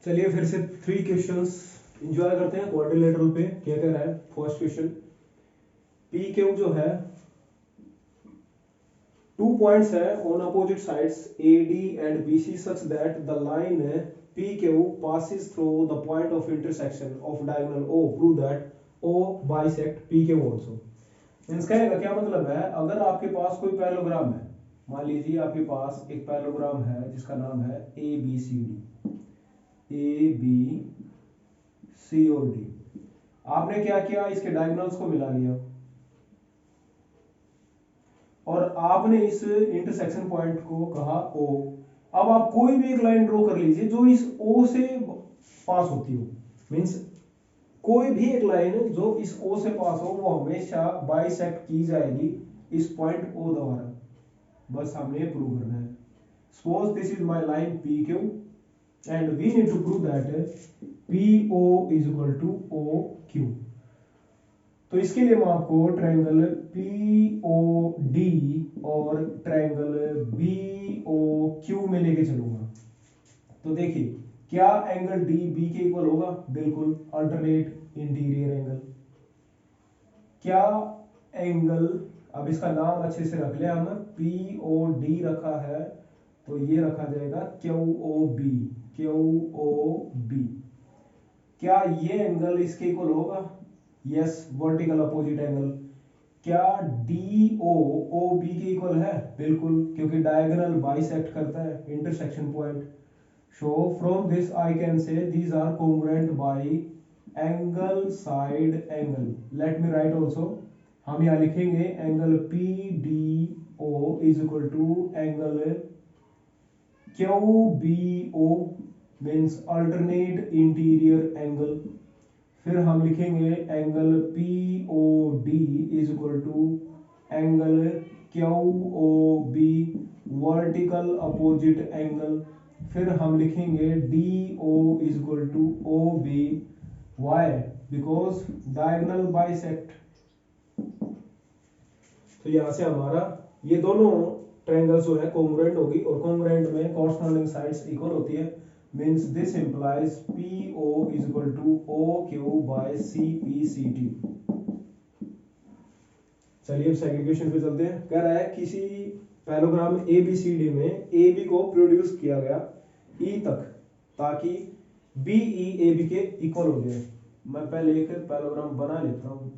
चलिए फिर से 3 क्वेश्चंस इंजॉय करते हैं क्वाड्रिलेटरल पे। क्या कह रहा है फर्स्ट क्वेश्चन, पी क्यू जो है 2 पॉइंट्स है on opposite sides A D and B C such that the line P Q passes through the point of intersection of diagonal O, prove that O bisect P Q also. Means कहेगा क्या मतलब है, अगर आपके पास कोई parallelogram है, मान लीजिए आपके पास एक पैरेललोग्राम है जिसका नाम है A B C D, A B C और डी। आपने क्या किया, इसके डायगोनल्स को मिला लिया और आपने इस इंटरसेक्शन पॉइंट को कहा ओ। अब आप कोई भी एक लाइन ड्रॉ कर लीजिए जो इस ओ से पास होती हो। मींस कोई भी एक लाइन जो इस ओ से पास हो वो हमेशा बाइसेक्ट की जाएगी इस पॉइंट ओ द्वारा। बस हमने ये प्रूव करना है। Suppose this is my line P Q and we need to prove that P O is equal to O Q. तो इसके लिए मैं आपको ट्रायंगल पी ओ डी और ट्रायंगल बी ओ क्यू में लेके चलूंगा। तो देखिए क्या एंगल डी बी के इक्वल होगा, बिल्कुल अल्टरनेट इंटीरियर एंगल। क्या एंगल, अब इसका नाम अच्छे से रख ले, हम पी ओ डी रखा है तो ये रखा जाएगा Q O B, Q O B. क्या ये एंगल इसके इक्वल होगा, यस, वर्टिकल अपोजिट एंगल। क्या डी ओ ओ बी के इक्वल है, बिल्कुल, क्योंकि डायगोनल बाइसेक्ट करता है intersection point. So from this I can say these are congruent by angle side angle. Let me write also. हम यहाँ लिखेंगे angle P D O is equal to angle Q B O, means alternate interior angle. फिर हम लिखेंगे angle P O D is equal to angle Q O B, vertical opposite angle. फिर हम लिखेंगे D O is equal to O B, why, because diagonal bisect. तो यहां से हमारा ये दोनों ट्रायंगल्स जो है कॉन्ग्रुएंट होगी और कॉन्ग्रुएंट में कॉरस्पॉन्डिंग साइड्स इक्वल होती है। Means this implies P O is equal to O Q by C P C T. चलिए अब सेकंड क्वेश्चन पे चलते हैं। कह रहा है किसी parallelogram A B C D में ए बी को प्रोड्यूस किया गया ई तक ताकि बी ई ए बी के इक्वल हो जाए। मैं पहले एक पैरेललोग्राम बना लेता हूं।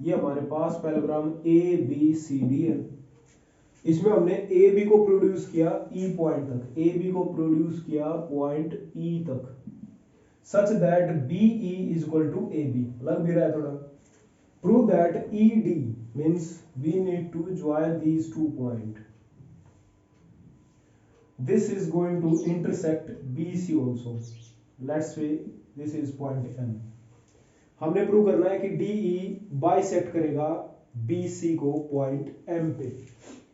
ये हमारे पास parallelogram A B C D है। इसमें हमने ए बी को प्रोड्यूस किया ई पॉइंट तक, ए बी को प्रोड्यूस किया पॉइंट ई तक, such that B E is equal to A B. लग भी रहा है थोड़ा। Prove that E D means we need to join these 2 point. This is going to intersect BC also. Let's say this is point M. हमने prove करना है कि DE bisect करेगा BC को पॉइंट M पे।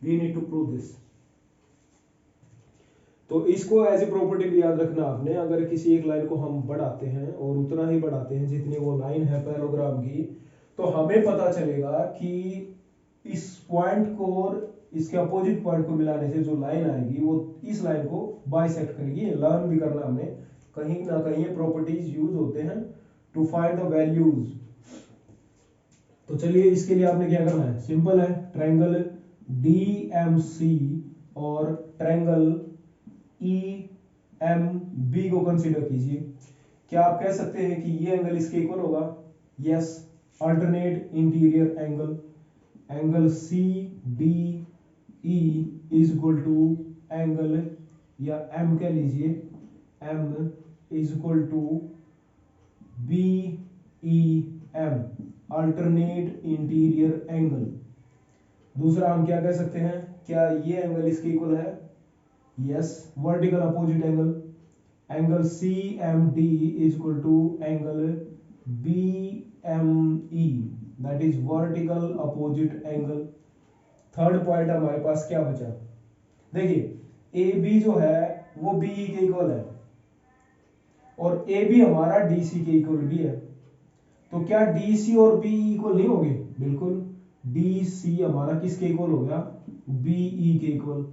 We need to prove this. तो इसको as a property भी याद रखना आपने। अगर किसी एक लाइन को हम बढ़ाते हैं और उतना ही बढ़ाते हैं जितनी वो लाइन है पैरेललोग्राम की, तो हमें पता चलेगा कि इस पॉइंट को और इसके अपोजिट पॉइंट को मिलाने से जो लाइन आएगी वो इस लाइन को बाइसेक्ट करेगी। लर्न भी करना हमने, कहीं ना कहीं ये प्रॉपर्टीज यूज होते हैं टू फाइंड द वैल्यूज। तो चलिए इसके लिए आपने क्या करना है, सिंपल है, ट्रायंगल डी एम सी और ट्रायंगल ई एम बी को कंसीडर कीजिए। क्या आप कह सकते हैं कि ये एंगल इसके इक्वल होगा, yes, alternate interior angle. Angle C D E is equal to angle, या एम कह लीजिए, M is equal to B E M, alternate interior angle. दूसरा हम क्या कह सकते हैं, क्या ये एंगल इसके इक्वल है, yes, vertical opposite angle. Angle C M D is equal to angle B M E, that is vertical opposite angle. Third point हमारे पास क्या बचा, देखिए ए बी जो है वो बी ई के इक्वल है और ए बी हमारा डी सी के इक्वल भी है। तो क्या डी सी और बी इक्वल नहीं होंगे, बिल्कुल, डी सी हमारा किसके इक्वल हो गया, बी ई के equal.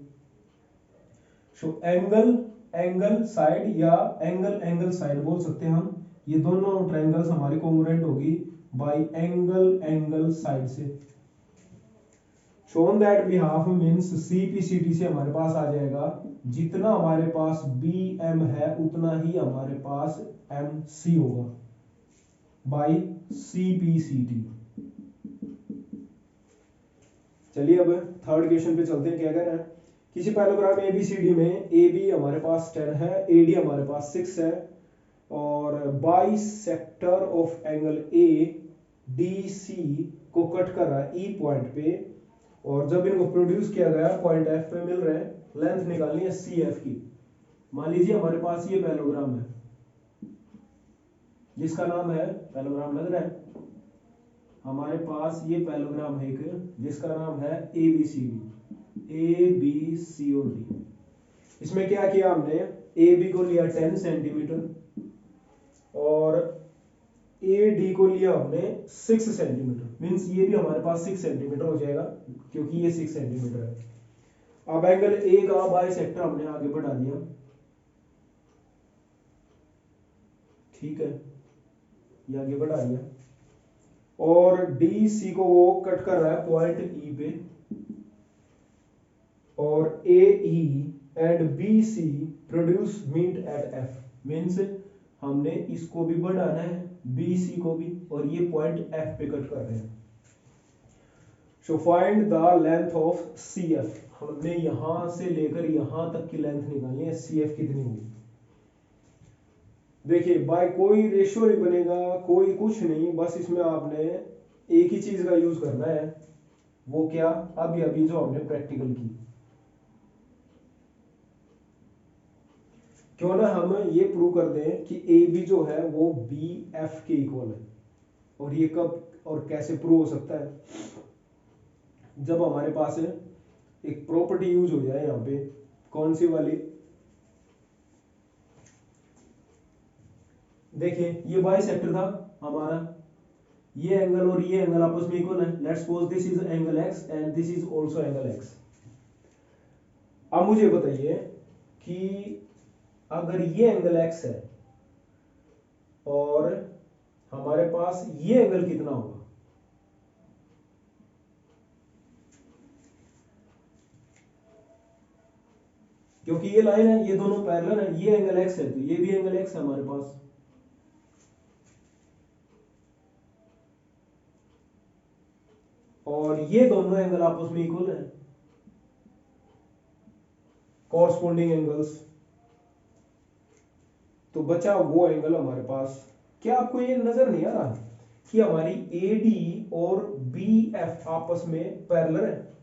So angle angle side या एंगल एंगल साइड बोल सकते हैं हम। ये दोनों ट्रायंगल्स हमारी कॉन्ग्रुएंट होगी बाय एंगल एंगल साइड से। Shown that behalf means CPCT से हमारे पास आ जाएगा जितना हमारे पास बी एम है उतना ही हमारे पास एम सी होगा बाय सीपीसीटी। चलिए अब थर्ड क्वेश्चन पे चलते हैं। क्या कह रहे हैं, किसी पैराग्राफ एबीसीडी में ए बी हमारे पास 10 है, ए डी हमारे पास 6 है और bisector of angle A D C को कट कर रहा है ई पॉइंट पे, और जब इनको प्रोड्यूस किया गया पॉइंट एफ पे मिल रहे हैं, लेंथ निकालनी है सी एफ की। मान लीजिए हमारे पास ये पैराग्राम है जिसका नाम है, पैराग्राम लग रहा है, हमारे पास ये पैराग्राम है एक जिसका नाम है A B C D, A B C और डी। इसमें क्या किया हमने, ए बी को लिया 10 सेंटीमीटर और ए डी को लिया हमने 6 सेंटीमीटर, मींस ये भी हमारे पास 6 सेंटीमीटर हो जाएगा क्योंकि ये 6 सेंटीमीटर है। अब एंगल ए का बाई सेक्टर हमने आगे बढ़ा दिया, ठीक है, ये आगे बढ़ा दिया और डी सी को वो कट कर रहा है पॉइंट ई पे, और A E and B C produce meet at F, means हमने इसको भी बढ़ाना है बी सी को भी, और ये पॉइंट एफ पे कट कर रहे हैं। So find the length of C F, हमने यहां से लेकर यहां तक की लेंथ निकालनी है, सी एफ कितनी होगी। देखिए बाय कोई रेशियो नहीं बनेगा, कोई कुछ नहीं, बस इसमें आपने एक ही चीज का यूज करना है, वो क्या, अभी अभी जो हमने प्रैक्टिकल की। क्यों ना हम ये प्रूव कर दें कि ए बी जो है वो बी एफ के इक्वल है, और ये कब और कैसे प्रूव हो सकता है, जब हमारे पास एक प्रॉपर्टी यूज हो जाए यहां पे, कौन सी वाली, देखिए ये बाई सेक्टर था हमारा, ये एंगल और ये एंगल आपस में इक्वल है, let's suppose this is angle x and this is also angle x. अब मुझे बताइए कि अगर ये एंगल एक्स है और हमारे पास ये एंगल कितना होगा, क्योंकि ये लाइन है, ये दोनों पैरेलल है, ये एंगल एक्स है तो ये भी एंगल एक्स है हमारे पास, और ये दोनों एंगल आपस में इक्वल है, कॉरस्पॉन्डिंग एंगल्स, तो बचा वो एंगल हमारे पास। क्या आपको ये नजर नहीं आ रहा कि हमारी ए डी और बी एफ आपस में पैरेलल है,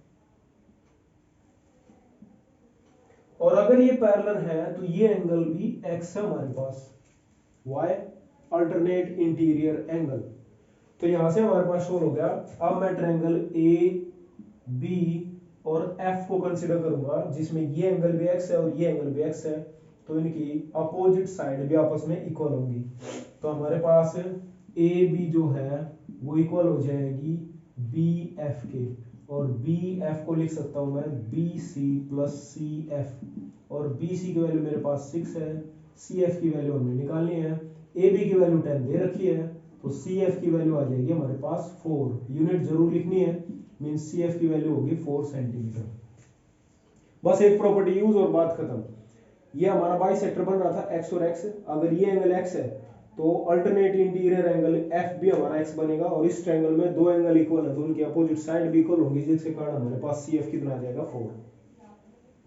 और अगर ये पैरेलल है तो ये एंगल भी एक्स है हमारे पास, वाई, अल्टरनेट इंटीरियर एंगल। तो यहां से हमारे पास शो हो गया। अब मैं ट्रायंगल ए बी और एफ को कंसीडर करूंगा जिसमें ये एंगल भी एक्स है और ये एंगल भी एक्स है, तो इनकी अपोजिट साइड भी आपस में इक्वल होंगी। तो हमारे पास ए बी जो है वो इक्वल हो जाएगी बी एफ के, और बी एफ को लिख सकता हूं मैं B C plus C F, और बी सी की वैल्यू मेरे पास 6 है, सी एफ की वैल्यू हमें निकालनी है, ए बी की वैल्यू 10 दे रखी है, तो सी एफ की वैल्यू आ जाएगी हमारे पास 4, यूनिट जरूर लिखनी है, मीन सी एफ की वैल्यू होगी 4 सेंटीमीटर। बस एक प्रॉपर्टी यूज और बात खत्म। ये हमारा बाई सेक्टर बन रहा था एक्स और एक्स, अगर ये एंगल एक्स है तो अल्टरनेट इंटीरियर एंगल एफ भी हमारा एक्स बनेगा, और इस ट्रायंगल में दो एंगल इक्वल है तो उनकी अपोजिट साइड भी इक्वल होंगी, जिसके कारण हमारे पास सी एफ कितना आ जाएगा 4।